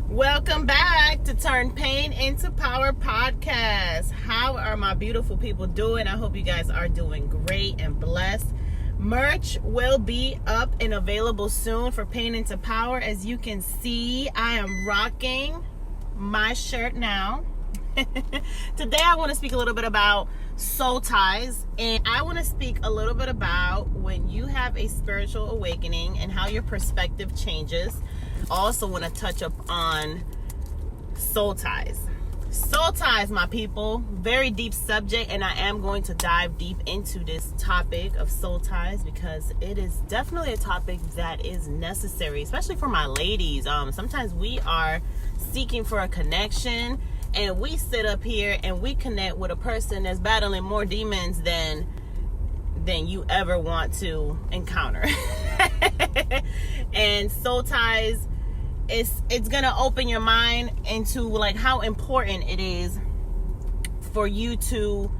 Welcome back to Turn Pain into Power podcast. How are my beautiful people doing? I hope you guys are doing great and blessed. Merch will be up and available soon for Pain into Power. As you can see, I am rocking my shirt now. Today I want to speak a little bit about soul ties, and I want to speak a little bit about when you have a spiritual awakening and how your perspective changes. Also want to touch up on soul ties. Soul ties, my people, very deep subject, and I am going to dive deep into this topic of soul ties because it is definitely a topic that is necessary, especially for my ladies. Sometimes we are seeking for a connection, and we sit up here and we connect with a person that's battling more demons than you ever want to encounter. And soul ties, it's gonna open your mind into like how important it is for you to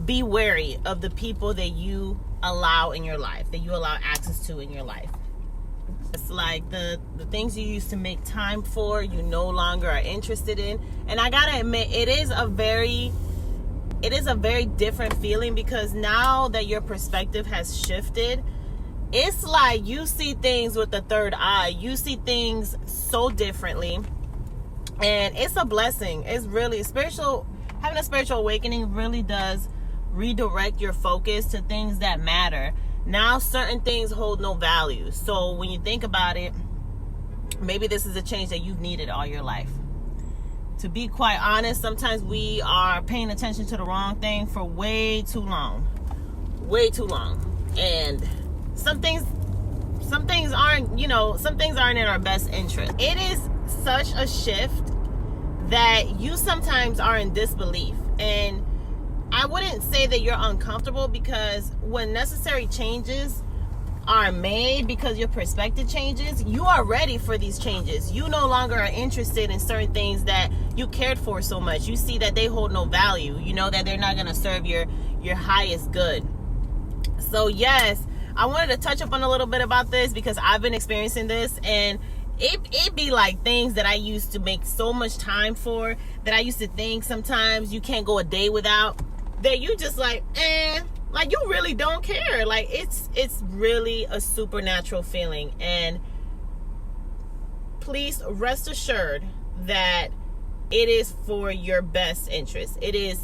be wary of the people that you allow in your life, that you allow access to in your life. It's like the things you used to make time for, you no longer are interested in. And I gotta admit, it is a very different feeling, because now that your perspective has shifted, it's like you see things with the third eye. You see things so differently, and it's a blessing. It's really spiritual. Having a spiritual awakening really does redirect your focus to things that matter. Now certain things hold no value. So when you think about it, maybe this is a change that you've needed all your life. To be quite honest, sometimes we are paying attention to the wrong thing for way too long. And some things aren't in our best interest. It is such a shift that you sometimes are in disbelief. And I wouldn't say that you're uncomfortable, because when necessary changes are made because your perspective changes, you are ready for these changes. You no longer are interested in certain things that you cared for so much. You see that they hold no value. You know that they're not going to serve your highest good. So yes, I wanted to touch up on a little bit about this because I've been experiencing this, and it be like things that I used to make so much time for, that I used to think sometimes you can't go a day without, that you just like you really don't care. Like it's really a supernatural feeling. And please rest assured that it is for your best interest. It is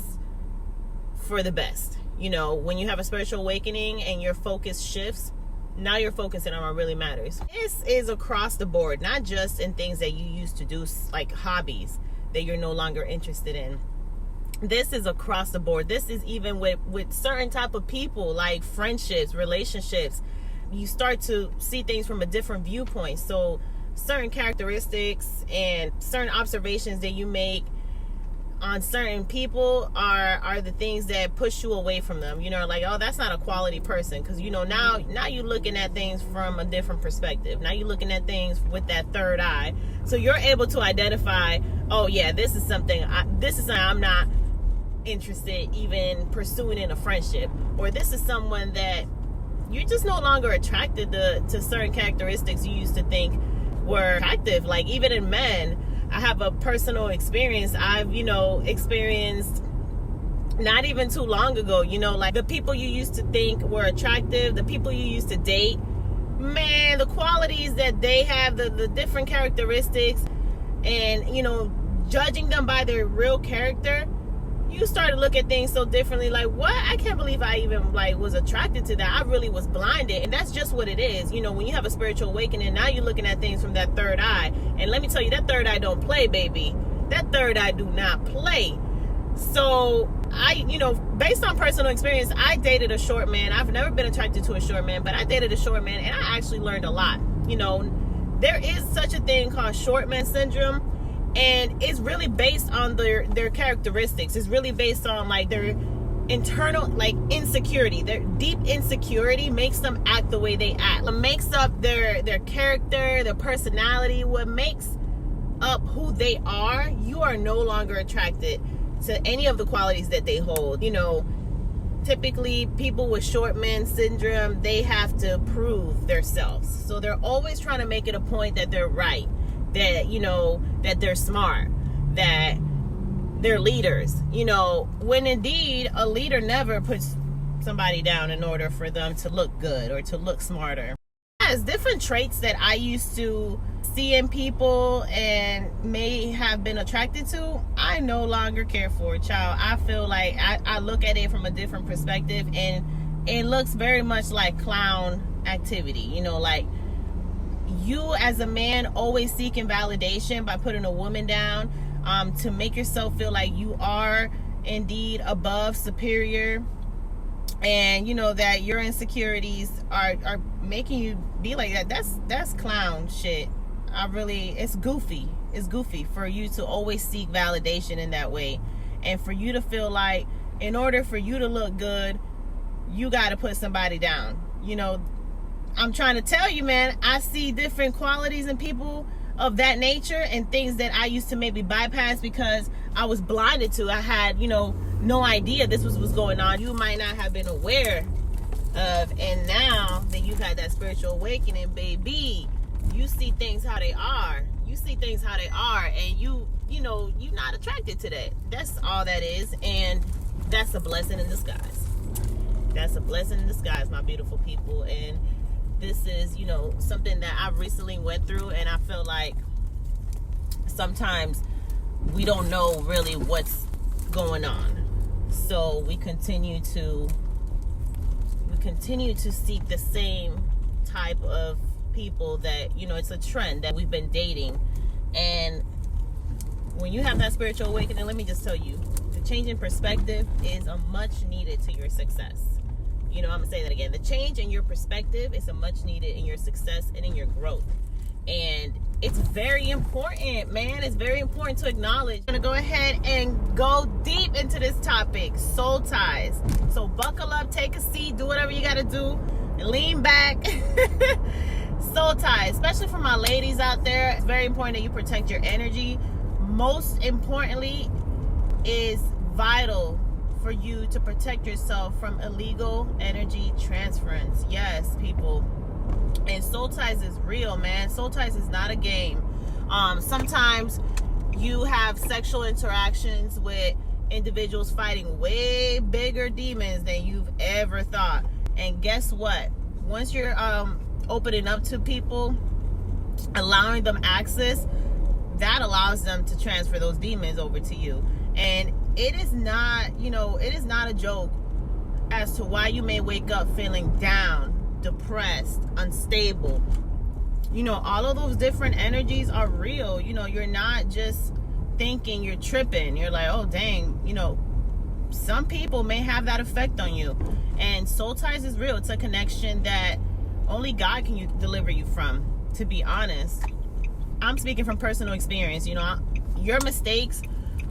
for the best. You know, when you have a spiritual awakening and your focus shifts, now you're focusing on what really matters. This is across the board, not just in things that you used to do, like hobbies that you're no longer interested in. This is across the board. This is even with certain type of people, like friendships, relationships. You start to see things from a different viewpoint. So certain characteristics and certain observations that you make on certain people are the things that push you away from them. You know, like, oh, that's not a quality person, because you know now you're looking at things from a different perspective. Now you're looking at things with that third eye, so you're able to identify, oh yeah, this is something I'm not interested even pursuing in a friendship, or this is someone that you're just no longer attracted to certain characteristics you used to think were attractive. Like even in men, I have a personal experience. I've, experienced not even too long ago, like the people you used to think were attractive, the people you used to date, man, the qualities that they have, the different characteristics, and, judging them by their real character, you start to look at things so differently. Like, what? I can't believe I even was attracted to that. I really was blinded. And that's just what it is. When you have a spiritual awakening, now you're looking at things from that third eye. And let me tell you, that third eye don't play, baby. That third eye do not play. So I, based on personal experience, I dated a short man. I've never been attracted to a short man, but I dated a short man, and I actually learned a lot. There is such a thing called short man syndrome. And it's really based on their characteristics. It's really based on their internal insecurity. Their deep insecurity makes them act the way they act. It makes up their character, their personality. What makes up who they are, you are no longer attracted to any of the qualities that they hold. Typically people with short man syndrome, they have to prove themselves. So they're always trying to make it a point that they're right. that, you know, that they're smart, that they're leaders, you know, when indeed a leader never puts somebody down in order for them to look good or to look smarter. There's different traits that I used to see in people and may have been attracted to, I no longer care for, child. I feel like I look at it from a different perspective, and it looks very much like clown activity. You know, like, you as a man always seeking validation by putting a woman down, to make yourself feel like you are indeed above, superior, and you know that your insecurities are making you be like that. That's clown shit. It's goofy. It's goofy for you to always seek validation in that way, and for you to feel like in order for you to look good, you got to put somebody down. You know, I'm trying to tell you, man, I see different qualities in people of that nature, and things that I used to maybe bypass because I was blinded to. I had, you know, no idea this was what's going on. You might not have been aware of, and now that you've had that spiritual awakening, baby, you see things how they are. You see things how they are, and you know, you're not attracted to that. That's all that is, and that's a blessing in disguise. That's a blessing in disguise, my beautiful people. And this is, you know, something that I recently went through, and I feel like sometimes we don't know really what's going on. So we continue to seek the same type of people that, you know, it's a trend that we've been dating. And when you have that spiritual awakening, let me just tell you, the change in perspective is a much needed to your success. You know, I'm gonna say that again. The change in your perspective is a much needed in your success and in your growth. And it's very important, man. It's very important to acknowledge. I'm gonna go ahead and go deep into this topic, soul ties. So buckle up, take a seat, do whatever you gotta do, and lean back. Soul ties, especially for my ladies out there, it's very important that you protect your energy. Most importantly, is vital for you to protect yourself from illegal energy transference. Yes, people. And soul ties is real, man. Soul ties is not a game. Sometimes you have sexual interactions with individuals fighting way bigger demons than you've ever thought. And guess what? Once you're opening up to people, allowing them access, that allows them to transfer those demons over to you. And it is not, you know, it is not a joke as to why you may wake up feeling down, depressed, unstable. You know, all of those different energies are real. You know, you're not just thinking you're tripping. You're like, oh, dang, you know, some people may have that effect on you. And soul ties is real. It's a connection that only God can deliver you from, to be honest. I'm speaking from personal experience. You know, your mistakes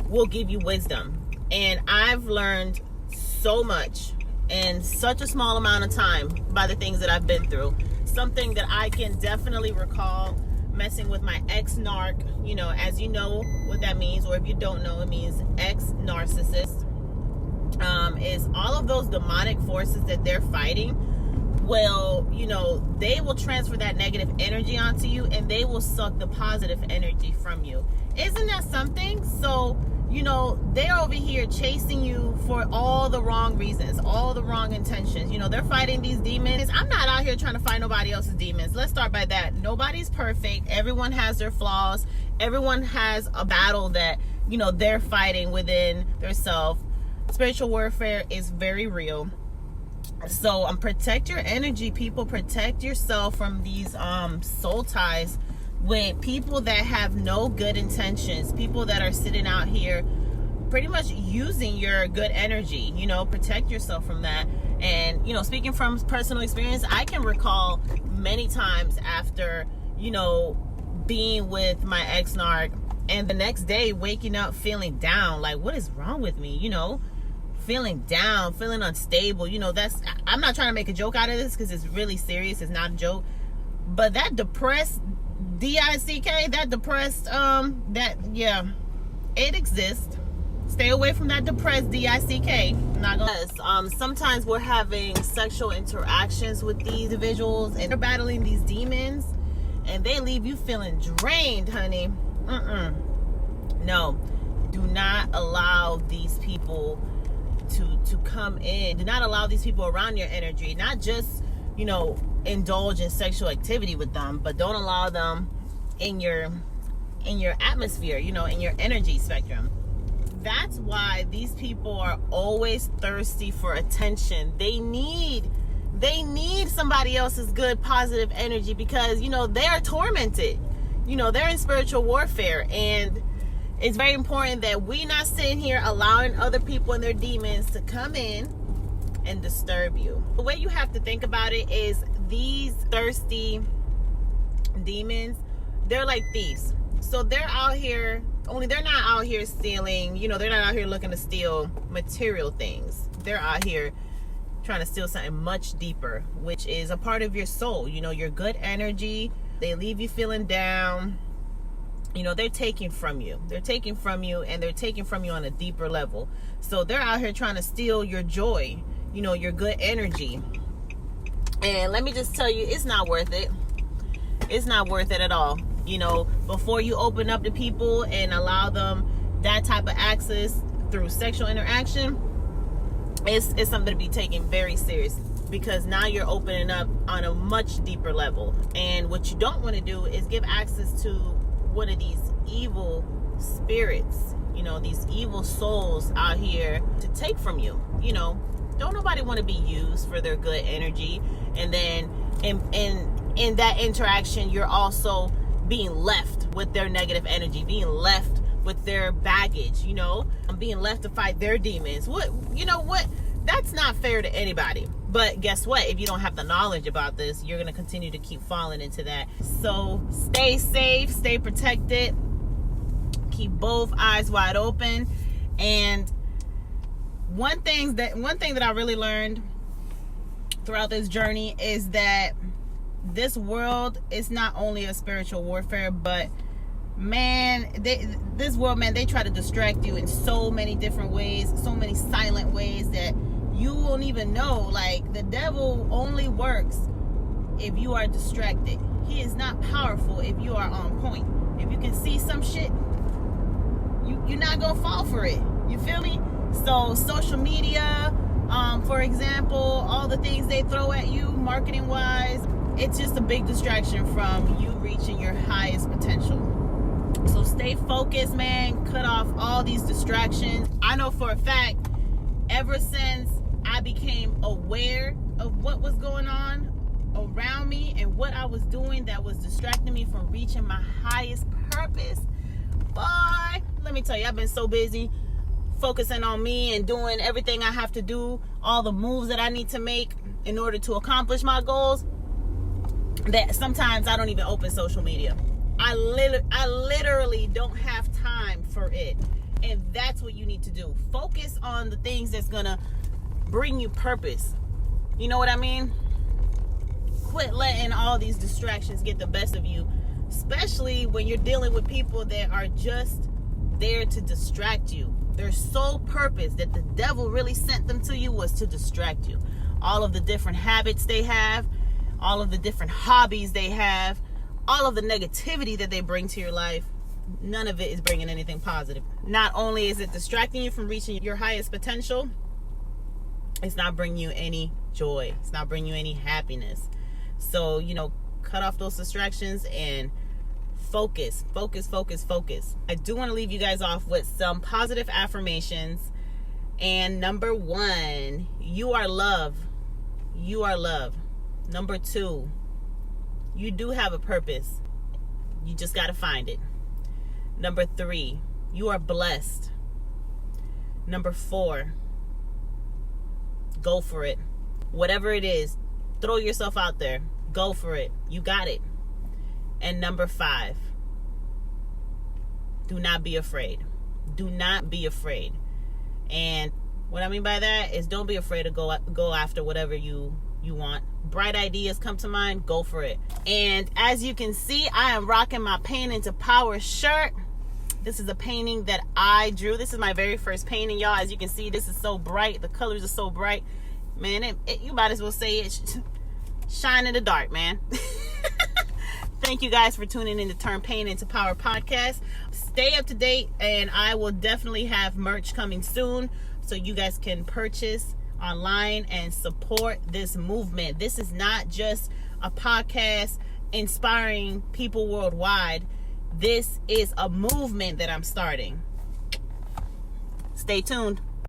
will give you wisdom. And I've learned so much in such a small amount of time by the things that I've been through. Something that I can definitely recall messing with my ex-narc, you know, as you know what that means, or if you don't know, it means ex-narcissist, is all of those demonic forces that they're fighting. Well, you know, they will transfer that negative energy onto you, and they will suck the positive energy from you. Isn't that something? So, you know, they're over here chasing you for all the wrong reasons, all the wrong intentions. You know, they're fighting these demons. I'm not out here trying to fight nobody else's demons. Let's start by that. Nobody's perfect. Everyone has their flaws. Everyone has a battle that, you know, they're fighting within themselves. Spiritual warfare is very real. So protect your energy, people. Protect yourself from these soul ties with people that have no good intentions, people that are sitting out here pretty much using your good energy. You know, protect yourself from that. And, you know, speaking from personal experience, I can recall many times after, you know, being with my ex-narc, and the next day waking up feeling down, like, what is wrong with me? You know, feeling down, feeling unstable. You know, I'm not trying to make a joke out of this because it's really serious. It's not a joke. But that depressed, D-I-C-K, that depressed, yeah, it exists. Stay away from that depressed, D-I-C-K. Not gonna. Sometimes we're having sexual interactions with these individuals, and they're battling these demons. and they leave you feeling drained, honey. No, do not allow these people to come in. Do not allow these people around your energy. Not just, indulge in sexual activity with them, but don't allow them in your atmosphere, in your energy spectrum. That's why these people are always thirsty for attention. They need somebody else's good, positive energy, because, they're tormented. They're in spiritual warfare, and it's very important that we not sitting here allowing other people and their demons to come in and disturb you. The way you have to think about it is these thirsty demons, they're like thieves. So they're out here, only they're not out here stealing, they're not out here looking to steal material things. They're out here trying to steal something much deeper, which is a part of your soul, your good energy. They leave you feeling down. They're taking from you. They're taking from you, and they're taking from you on a deeper level. So they're out here trying to steal your joy, your good energy. And let me just tell you, it's not worth it. It's not worth it at all. Before you open up to people and allow them that type of access through sexual interaction, it's something to be taken very serious, because now you're opening up on a much deeper level. And what you don't want to do is give access to one of these evil spirits, these evil souls out here to take from you. Don't nobody want to be used for their good energy. And then in that interaction, you're also being left with their negative energy, being left with their baggage, being left to fight their demons. What that's not fair to anybody. But guess what? If you don't have the knowledge about this, you're going to continue to keep falling into that. So stay safe, stay protected, keep both eyes wide open. And one thing that I really learned throughout this journey is that this world is not only a spiritual warfare, but this world, they try to distract you in so many different ways, so many silent ways that you won't even know. Like, the devil only works if you are distracted. He is not powerful if you are on point. If you can see some shit, you're not gonna fall for it. You feel me? So social media, for example, all the things they throw at you marketing wise, it's just a big distraction from you reaching your highest potential. So stay focused, man. Cut off all these distractions. I know for a fact, ever since I became aware of what was going on around me and what I was doing that was distracting me from reaching my highest purpose, boy, let me tell you, I've been so busy focusing on me and doing everything I have to do, all the moves that I need to make in order to accomplish my goals, that sometimes I don't even open social media. I literally don't have time for it. And that's what you need to do. Focus on the things that's gonna bring you purpose. You know what I mean? Quit letting all these distractions get the best of you, especially when you're dealing with people that are just there to distract you. Their sole purpose that the devil really sent them to you was to distract you. All of the different habits they have, all of the different hobbies they have, all of the negativity that they bring to your life, none of it is bringing anything positive. Not only is it distracting you from reaching your highest potential, it's not bringing you any joy. It's not bringing you any happiness. So, cut off those distractions and focus. I do want to leave you guys off with some positive affirmations. And number 1, you are love. You are love. Number 2, you do have a purpose. You just got to find it. Number 3, you are blessed. Number 4, go for it. Whatever it is, throw yourself out there. Go for it. You got it. And number 5, do not be afraid. Do not be afraid. And what I mean by that is, don't be afraid to go after whatever you want. Bright ideas come to mind, go for it. And as you can see, I am rocking my Pain into Power shirt. This is a painting that I drew. This is my very first painting, y'all. As you can see, this is so bright. The colors are so bright. Man, you might as well say it shine in the dark, man. Thank you guys for tuning in to Turn Pain into Power podcast. Stay up to date, and I will definitely have merch coming soon so you guys can purchase online and support this movement. This is not just a podcast inspiring people worldwide. This is a movement that I'm starting. Stay tuned.